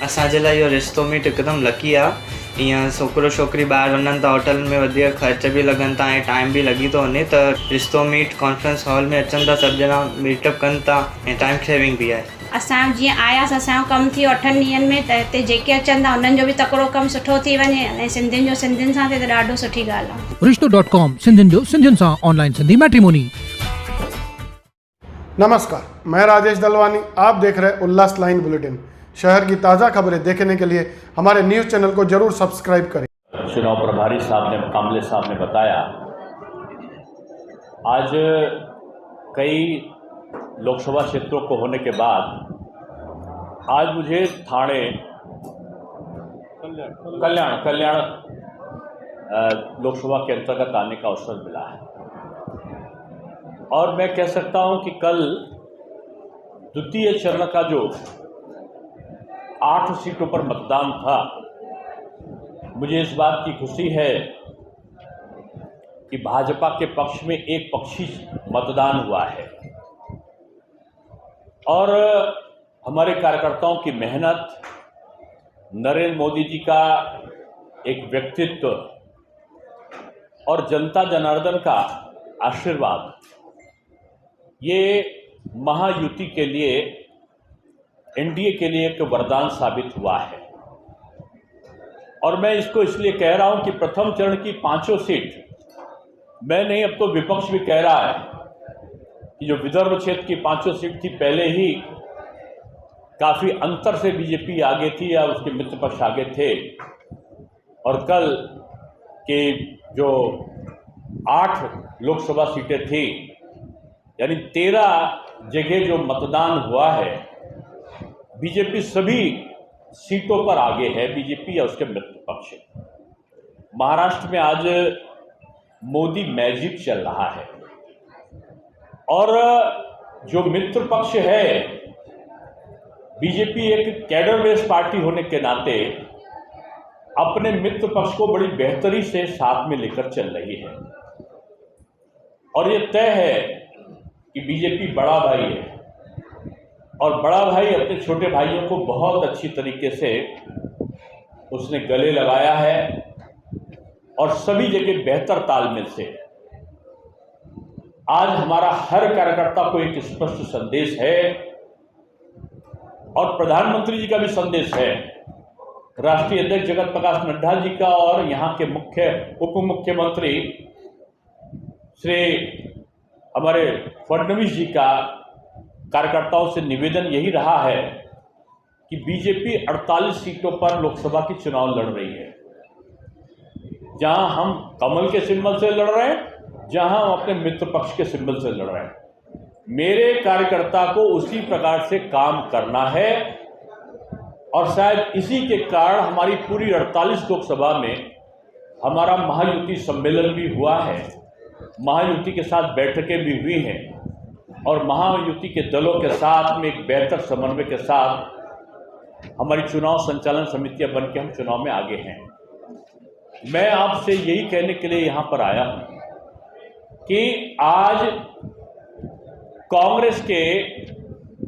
असांजे लाइ इहो रिश्तो मीट हिकदमि लकी आहे। ईअं छोकिरो छोकिरी ॿाहिरि वञनि था, होटल में वधीक ख़र्च बि लॻनि था ऐं टाइम बि लॻी थो वञे, त रिश्तो मीट कॉन्फ्रेंस हॉल में अचनि था, सभु ॼणा मीटअप कनि था ऐं टाइम सेविंग बि आहे। असांजो जीअं आयासीं, असांजो कमु थी 8 ॾींहंनि में, त हिते जेके अचनि था उन्हनि जो बि तकिड़ो कमु सुठो थी वञे ऐं सिंधियुनि जो सिंधियुनि सां थिए त ॾाढो सुठी ॻाल्हि आहे। रिश्तो.com सिंधियुनि जो सिंधियुनि सां ऑनलाइन सिंधी मैट्रिमोनी। नमस्कार, मैं राजेश दलवानी, आप देख रहे उल्लास लाइन बुलेटिन। शहर की ताज़ा खबरें देखने के लिए हमारे न्यूज़ चैनल को जरूर सब्सक्राइब करें। चुनाव प्रभारी कामले साहब ने बताया, आज कई लोकसभा क्षेत्रों को होने के बाद आज मुझे थाने कल्याण लोकसभा के अंतर्गत आने का अवसर मिला है और मैं कह सकता हूं कि कल द्वितीय चरण का जो 8 सीटों पर मतदान था, मुझे इस बात की खुशी है कि भाजपा के पक्ष में एक पक्षी मतदान हुआ है और हमारे कार्यकर्ताओं की मेहनत, नरेंद्र मोदी जी का एक व्यक्तित्व और जनता जनार्दन का आशीर्वाद, ये महायुति के लिए, एनडीए के लिए एक वरदान साबित हुआ है। और मैं इसको इसलिए कह रहा हूं कि प्रथम चरण की 5 सीट, मैं नहीं, अब तो विपक्ष भी कह रहा है कि जो विदर्भ क्षेत्र की 5 सीट थी, पहले ही काफी अंतर से बीजेपी आगे थी या उसके मित्र पक्ष आगे थे, और कल के जो 8 लोकसभा सीटें थी, यानी 13 जगह जो मतदान हुआ है, बीजेपी सभी सीटों पर आगे है, बीजेपी या उसके मित्र पक्ष। महाराष्ट्र में आज मोदी मैजिक चल रहा है और जो मित्र पक्ष है, बीजेपी एक कैडर बेस्ड पार्टी होने के नाते अपने मित्र पक्ष को बड़ी बेहतरी से साथ में लेकर चल रही है और ये तय है कि बीजेपी बड़ा भाई है और बड़ा भाई अपने छोटे भाइयों को बहुत अच्छी तरीके से उसने गले लगाया है और सभी जगह बेहतर तालमेल से आज हमारा हर कार्यकर्ता को एक स्पष्ट संदेश है और प्रधानमंत्री जी का भी संदेश है, राष्ट्रीय अध्यक्ष जगत प्रकाश नड्डा जी का और यहाँ के उप मुख्यमंत्री श्री हमारे फडणवीस जी का कार्यकर्ताओं से निवेदन यही रहा है कि बीजेपी 48 सीटों पर लोकसभा की चुनाव लड़ रही है, जहां हम कमल के सिंबल से लड़ रहे हैं, जहां हम अपने मित्र पक्ष के सिंबल से लड़ रहे हैं। मेरे कार्यकर्ता को उसी प्रकार से काम करना है और शायद इसी के कारण हमारी पूरी 48 लोकसभा में हमारा महायुति सम्मेलन भी हुआ है, महायुति के साथ बैठकें भी हुई हैं और महायुति के दलों के साथ में एक बेहतर समन्वय के साथ हमारी चुनाव संचालन समितियां बनकर हम चुनाव में आगे हैं। मैं आपसे यही कहने के लिए यहां पर आया हूं कि आज कांग्रेस के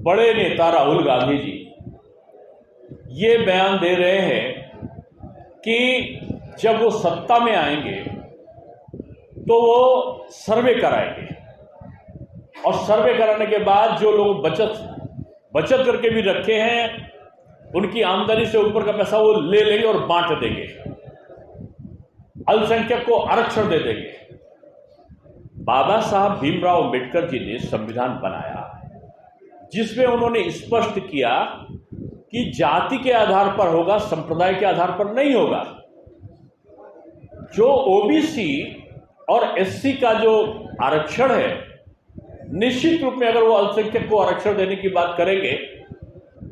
बड़े नेता राहुल गांधी जी ये बयान दे रहे हैं कि जब वो सत्ता में आएंगे तो वो सर्वे कराएंगे और सर्वे कराने के बाद जो लोग बचत करके भी रखे हैं, उनकी आमदनी से ऊपर का पैसा वो ले लेंगे और बांट देंगे, अल्पसंख्यक को आरक्षण दे देंगे। बाबा साहब भीमराव अंबेडकर जी ने संविधान बनाया जिसमें उन्होंने स्पष्ट किया कि जाति के आधार पर होगा, संप्रदाय के आधार पर नहीं होगा। जो ओबीसी और एससी का जो आरक्षण है, निश्चित रूप में अगर वो अल्पसंख्यक को आरक्षण देने की बात करेंगे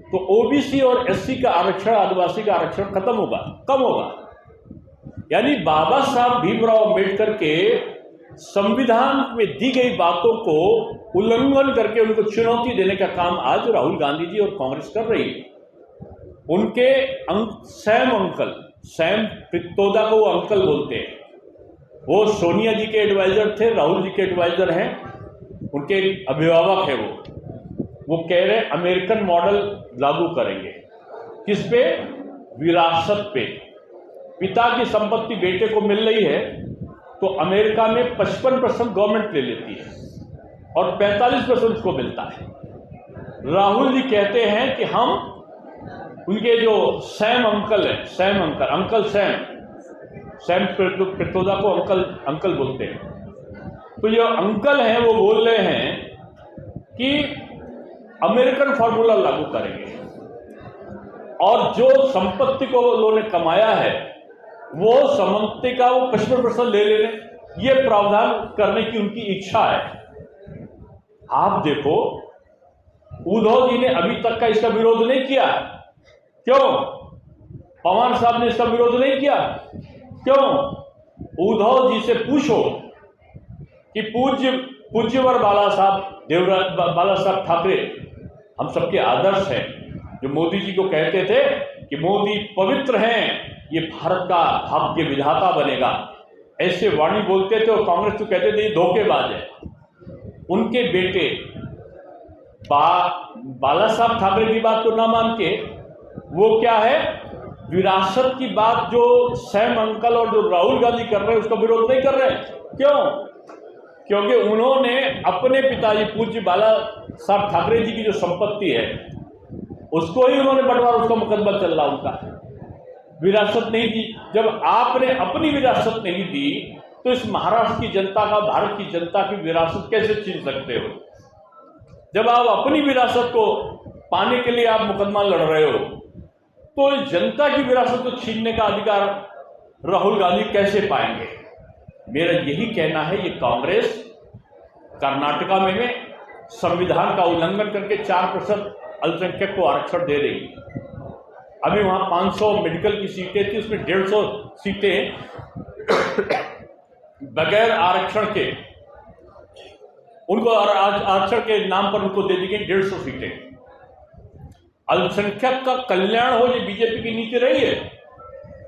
तो ओबीसी और एससी का आरक्षण, आदिवासी का आरक्षण खत्म होगा, कम होगा। यानी बाबा साहब भीमराव अंबेडकर के संविधान में दी गई बातों को उल्लंघन करके उनको चुनौती देने का काम आज राहुल गांधी जी और कांग्रेस कर रही है। उनके सैम पित्रोदा को वो अंकल बोलते हैं, वो सोनिया जी के एडवाइजर थे, राहुल जी के एडवाइजर हैं, उनके अभिभावक है वो कह रहे अमेरिकन मॉडल लागू करेंगे। किस पे? विरासत पे। पिता की संपत्ति बेटे को मिल रही है तो अमेरिका में 55% गवर्नमेंट ले लेती है और 45% उसको मिलता है। राहुल जी कहते हैं कि हम उनके जो सैम अंकल हैं, सैम पित्रोदा को अंकल बोलते हैं, तो ये अंकल हैं वो बोल रहे हैं कि अमेरिकन फॉर्मूला लागू करेंगे और जो संपत्ति को उन्होंने कमाया है वो संपत्ति का वो 55% ले लेने, ये प्रावधान करने की उनकी इच्छा है। आप देखो, उद्धव जी ने अभी तक का इसका विरोध नहीं किया। क्यों? पवार साहब ने इसका विरोध नहीं किया। क्यों? उद्धव जी से पूछो कि पूज्यवर बाला साहब ठाकरे हम सबके आदर्श हैं, जो मोदी जी को कहते थे कि मोदी पवित्र हैं, ये भारत का भाग्य विधाता बनेगा, ऐसे वाणी बोलते थे और कांग्रेस तो कहते थे ये धोखेबाज है। उनके बेटे बाला साहब ठाकरे की बात को ना मान के वो क्या है, विरासत की बात जो सैम अंकल और जो राहुल गांधी कर रहे हैं उसका विरोध नहीं कर रहे हैं। क्यों? क्योंकि उन्होंने अपने पिताजी पूज्य बाला साहब ठाकरे जी की जो संपत्ति है उसको ही उन्होंने बंटवारा, उसका मुकदमा चल रहा उनका, विरासत नहीं दी। जब आपने अपनी विरासत नहीं दी तो इस महाराष्ट्र की जनता का, भारत की जनता की विरासत कैसे छीन सकते हो? जब आप अपनी विरासत को पाने के लिए आप मुकदमा लड़ रहे हो तो इस जनता की विरासत को छीनने का अधिकार राहुल गांधी कैसे पाएंगे? मेरा यही कहना है, ये कांग्रेस कर्नाटका में संविधान का उल्लंघन करके 4% अल्पसंख्यक को आरक्षण दे रही है। अभी वहां 500 मेडिकल की सीटें थी, उसमें 150 सीटें बगैर आरक्षण के उनको आरक्षण के नाम पर उनको दे दी गई 150 सीटें। अल्पसंख्यक का कल्याण हो, ये बीजेपी की नीति रही है।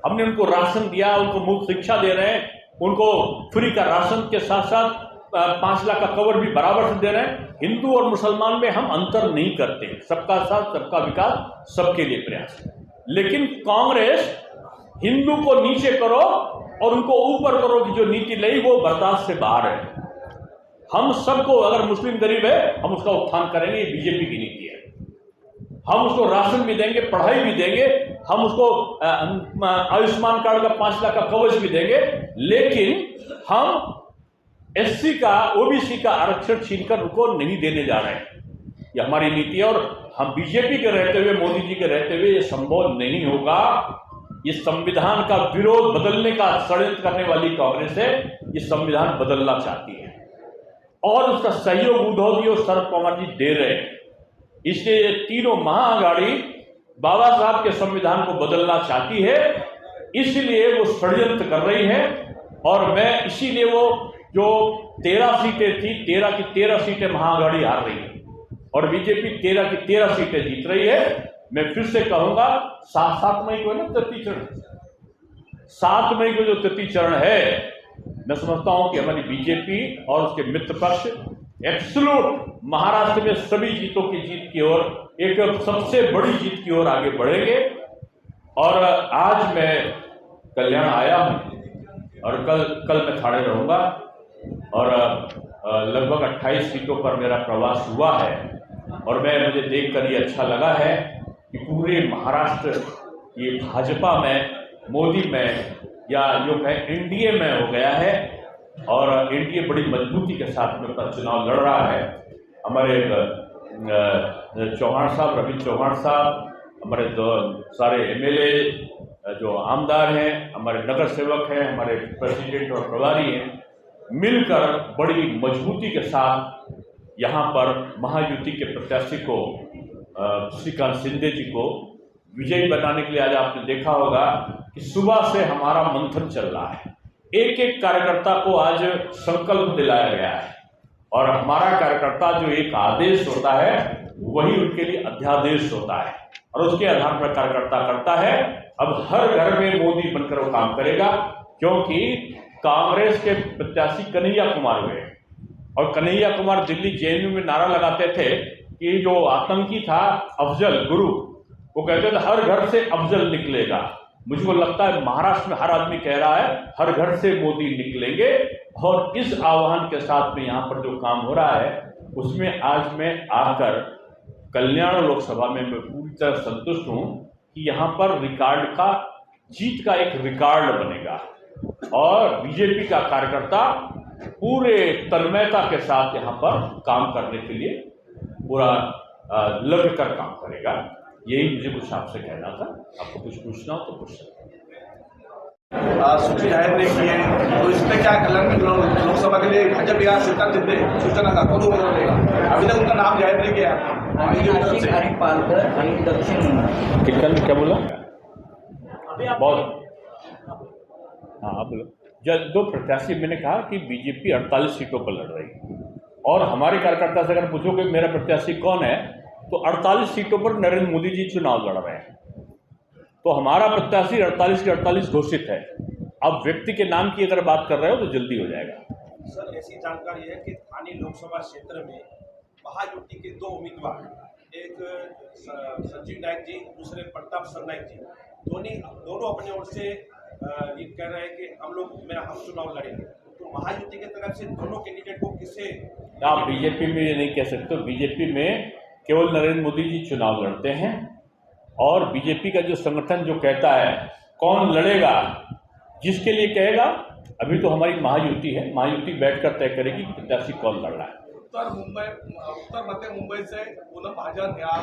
हमने उनको राशन दिया, उनको मुफ्त शिक्षा दे रहे हैं, उनको फ्री का राशन के साथ साथ 5 लाख का कवर भी बराबर से दे रहे हैं। हिंदू और मुसलमान में हम अंतर नहीं करते, सबका साथ सबका विकास सबके लिए प्रयास। लेकिन कांग्रेस हिंदू को नीचे करो और उनको ऊपर करो की जो नीति लाई वो बर्दाश्त से बाहर है। हम सबको, अगर मुस्लिम गरीब है हम उसका उत्थान करेंगे, ये बीजेपी की नीति है। हम उसको राशन भी देंगे, पढ़ाई भी देंगे, हम उसको आयुष्मान कार्ड का 5 लाख का कवच भी देंगे, लेकिन हम एससी का, ओबीसी का आरक्षण छीनकर उनको नहीं देने जा रहे हैं। ये हमारी नीति है और हम बीजेपी के रहते हुए, मोदी जी के रहते हुए ये संभव नहीं होगा। ये संविधान का विरोध, बदलने का षड्यंत्र करने वाली कांग्रेस है, ये संविधान बदलना चाहती है और उसका सहयोग उद्धव जी और शरद पवार जी दे रहे हैं। इसलिए ये तीनों महाअघाड़ी बाबा साहब के संविधान को बदलना चाहती है, इसलिए वो षड्यंत्र कर रही है। और मैं इसीलिए वो जो 13 सीटें थी, 13 की 13 सीटें महाअघाड़ी हार रही है और बीजेपी 13 की 13 सीटें जीत रही है। मैं फिर से कहूंगा, 7 मई को है ना तृतीय चरण, 7 मई को जो तृतीय चरण है, मैं समझता हूं कि हमारी बीजेपी और उसके मित्र पक्ष एब्सोल्यूट महाराष्ट्र में सभी जीतों की जीत की ओर, एक सबसे बड़ी जीत की ओर आगे बढ़ेंगे। और आज मैं कल्याण आया हूं और कल मैं खड़े रहूंगा और लगभग 28 सीटों पर मेरा प्रवास हुआ है और मुझे देखकर ये अच्छा लगा है कि पूरे महाराष्ट्र ये भाजपा में, मोदी में, या जो कहें एनडीए में हो गया है और एनडीए बड़ी मजबूती के साथ में अपना चुनाव लड़ रहा है। हमारे चौहान साहब, रवि चौहान साहब, हमारे सारे एमएलए जो आमदार हैं, हमारे नगर सेवक हैं, हमारे प्रेसिडेंट और प्रभारी हैं, मिलकर बड़ी मजबूती के साथ यहाँ पर महायुति के प्रत्याशी को, श्रीकांत शिंदे जी को विजयी बनाने के लिए आज आपने देखा होगा कि सुबह से हमारा मंथन चल रहा है। एक एक कार्यकर्ता को आज संकल्प दिलाया गया है और हमारा कार्यकर्ता जो एक आदेश होता है वही उनके लिए अध्यादेश होता है और उसके आधार पर कार्यकर्ता करता है। अब हर घर में मोदी बनकर वो काम करेगा, क्योंकि कांग्रेस के प्रत्याशी कन्हैया कुमार हुए और कन्हैया कुमार दिल्ली जेएनयू में नारा लगाते थे कि जो आतंकी था अफजल गुरु, वो कहते थे हर घर से अफजल निकलेगा। मुझको लगता है महाराष्ट्र में हर आदमी कह रहा है हर घर से मोदी निकलेंगे, और इस आह्वान के साथ में यहाँ पर जो काम हो रहा है उसमें आज मैं आकर कल्याण लोकसभा में मैं पूरी तरह संतुष्ट हूँ कि यहाँ पर रिकॉर्ड का जीत का एक रिकॉर्ड बनेगा और बीजेपी का कार्यकर्ता पूरे तन्मयता के साथ यहाँ पर काम करने के लिए पूरा लग कर काम करेगा। यही मुझे कुछ आपसे कहना था। आपको कुछ पूछना हो तो पूछ सकते हैं। सूची जाहिर नहीं की है तो इसमें क्या कल्याण लोकसभा के लिए भाजपा या सरकार जितने सूचना का कौन उम्मीदवार रहेगा? अभी तक उनका नाम जाहिर नहीं किया। कितना क्या बोला? बहुत हाँ आप बोलो। जब दो प्रत्याशी मैंने कहा कि बीजेपी 48 सीटों पर लड़ रही है और हमारे कार्यकर्ता से अगर पूछोगे मेरा प्रत्याशी कौन है तो 48 सीटों पर नरेंद्र मोदी जी चुनाव लड़ रहे हैं। तो हमारा प्रत्याशी 48 के 48 घोषित है। अब व्यक्ति के नाम की अगर बात कर रहे हो तो जल्दी हो जाएगा। सर ऐसी जानकारी है कि स्थानीय लोकसभा क्षेत्र में महायुति के 2 उम्मीदवार, एक संजीव नायक जी, दूसरे प्रताप सरनाइक जी, दोनों अपने ओर से ये कह रहे हैं कि हम चुनाव लड़ेंगे। तो महायुति की तरफ से दोनों कैंडिडेट को किसे आप बीजेपी में ये नहीं कह सकते। बीजेपी में केवल नरेंद्र मोदी जी चुनाव लड़ते हैं और बीजेपी का जो संगठन जो कहता है कौन लड़ेगा, जिसके लिए कहेगा, अभी तो हमारी महायुति है, महायुति बैठकर तय करेगी प्रत्याशी कौन लड़ रहा है। उत्तर मध्य मुंबई से पूनम महाजन या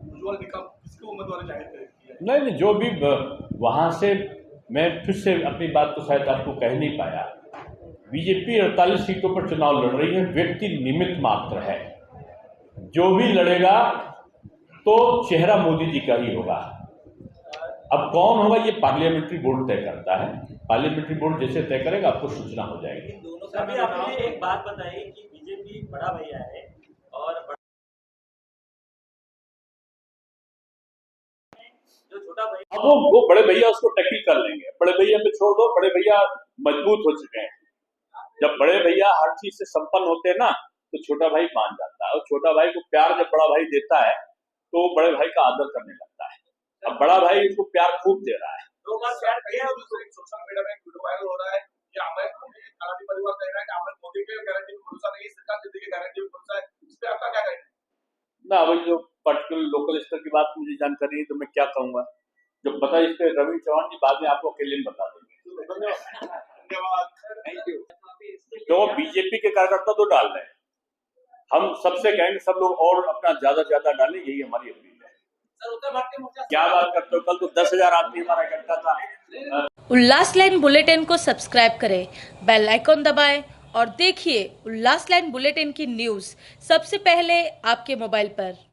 उज्ज्वल निकम किसकी उम्मीदवार जाहिर करेगी? नहीं, जो भी वहाँ से, मैं फिर से अपनी बात को शायद आपको कह नहीं पाया। बीजेपी 48 सीटों पर चुनाव लड़ रही है, व्यक्ति निमित्त मात्र है। जो भी लड़ेगा तो चेहरा मोदी जी का ही होगा। अब कौन होगा ये पार्लियामेंट्री बोर्ड तय करता है। पार्लियामेंट्री बोर्ड जैसे तय करेगा आपको सूचना हो जाएगी। अभी आपने एक बात बताई कि बीजेपी बड़ा भैया है और जो छोटा भैया, अब वो बड़े भैया उसको टैकल कर लेंगे। बड़े भैया में छोड़ दो, बड़े भैया मजबूत हो चुके हैं। जब बड़े भैया हर चीज से संपन्न होते हैं ना तो छोटा भाई मान जाता है, और छोटा भाई को प्यार जब बड़ा भाई देता है तो बड़े भाई का आदर करने लगता है। अब बड़ा भाई उसको प्यार खूब दे रहा है। सोशल मीडिया में वीडियो वायरल हो रहा है कि अलादी परिवार कह रहा है कि आमिर मोदी के गारंटी में भरोसा नहीं है, सरकार जिंदगी की गारंटी में भरोसा है। इस पे आपका क्या कहना है? ना वही जो पर्टिकुलर लोकल स्तर की बात मुझे जानकारी है तो मैं क्या कहूँगा। जब पता इस पे रविंद्र चौहान जी बाद में आपको अकेले में बता देंगे। धन्यवाद, थैंक यू। जो बीजेपी के कार्यकर्ता तो डाल रहे हैं, हम सबसे कहेंगे सब लोग और अपना ज्यादा से ज्यादा डालें, यही हमारी अपील है। क्या बात करते हो, कल तो 10,000 आदमी हमारा इकट्ठा था। उल्लास लाइन बुलेटिन को सब्सक्राइब करें, बेल आइकॉन दबाएं और देखिए उल्लास लाइन बुलेटिन की न्यूज़ सबसे पहले आपके मोबाइल पर।